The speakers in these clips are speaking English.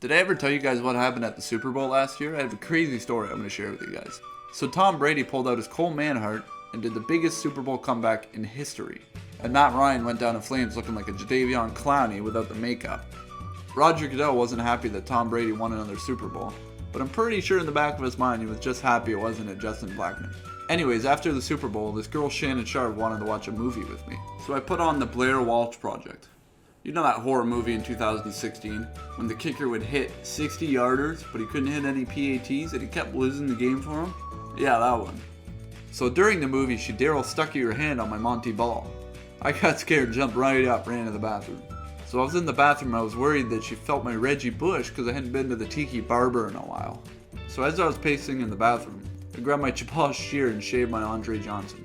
Did I ever tell you guys what happened at the Super Bowl last year? I have a crazy story I'm going to share with you guys. So Tom Brady pulled out his Cole Manhart and did the biggest Super Bowl comeback in history. And Matt Ryan went down in flames looking like a Jadeveon Clowney without the makeup. Roger Goodell wasn't happy that Tom Brady won another Super Bowl, but I'm pretty sure in the back of his mind he was just happy it wasn't a Justin Blackmon. Anyways, after the Super Bowl, this girl Shannon Sharp wanted to watch a movie with me. So I put on the Blair Walsh Project. You know that horror movie in 2016 when the kicker would hit 60-yarders but he couldn't hit any PATs and he kept losing the game for him? Yeah, that one. So during the movie, she Daryl stuck your hand on my Monty ball. I got scared, jumped right up, ran to the bathroom. So I was in the bathroom, I was worried that she felt my Reggie Bush because I hadn't been to the Tiki Barber in a while. So as I was pacing in the bathroom, I grabbed my Chappelle shear and shaved my Andre Johnson.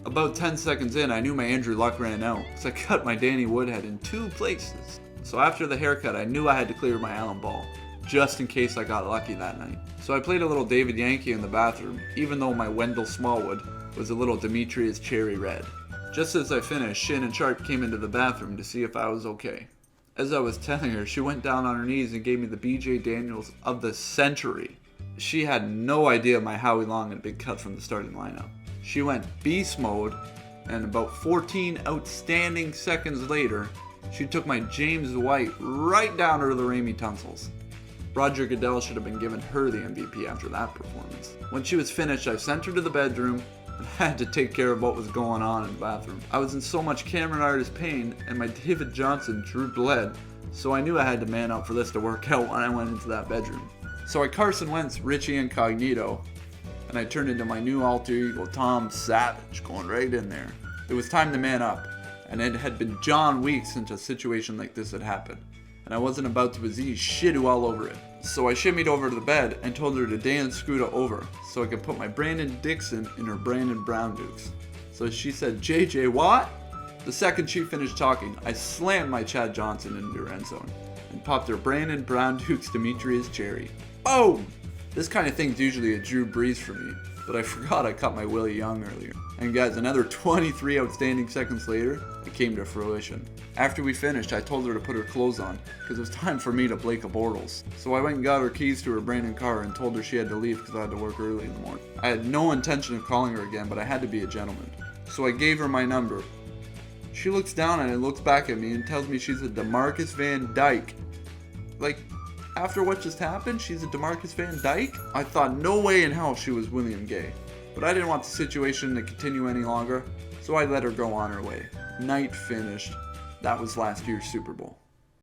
About 10 seconds in, I knew my Andrew Luck ran out because I cut my Danny Woodhead in 2 places. So after the haircut, I knew I had to clear my Allen ball, just in case I got lucky that night. So I played a little David Yankee in the bathroom, even though my Wendell Smallwood was a little Demetrius Cherry Red. Just as I finished, Shannon Sharp came into the bathroom to see if I was okay. As I was telling her, she went down on her knees and gave me the BJ Daniels of the century. She had no idea my Howie Long had been cut from the starting lineup. She went beast mode, and about 14 outstanding seconds later, she took my James White right down her Lorami tonsils. Roger Goodell should have been giving her the MVP after that performance. When she was finished, I sent her to the bedroom and had to take care of what was going on in the bathroom. I was in so much Cameron artist pain, and my David Johnson drew bled, so I knew I had to man up for this to work out when I went into that bedroom. So I Carson Wentz Richie Incognito, and I turned into my new alter ego, Tom Savage, going right in there. It was time to man up, and it had been John weeks since a situation like this had happened, and I wasn't about to Aziz Shidu all over it. So I shimmied over to the bed and told her to Dan Scuda over, so I could put my Brandon Dixon in her Brandon Brown Dukes. So she said, JJ what? The second she finished talking, I slammed my Chad Johnson into her end zone, and popped her Brandon Brown Dukes Demetrius Cherry. Boom! This kind of thing's usually a Drew Brees for me, but I forgot I cut my Willie Young earlier. And guys, another 23 outstanding seconds later, it came to fruition. After we finished, I told her to put her clothes on, because it was time for me to Blake a Bortles. So I went and got her keys to her Brandon car and told her she had to leave because I had to work early in the morning. I had no intention of calling her again, but I had to be a gentleman. So I gave her my number. She looks down and looks back at me and tells me she's a DeMarcus Van Dyke. Like, after what just happened, she's a DeMarcus Van Dyke? I thought no way in hell she was William Gay. But I didn't want the situation to continue any longer, so I let her go on her way. Night finished. That was last year's Super Bowl.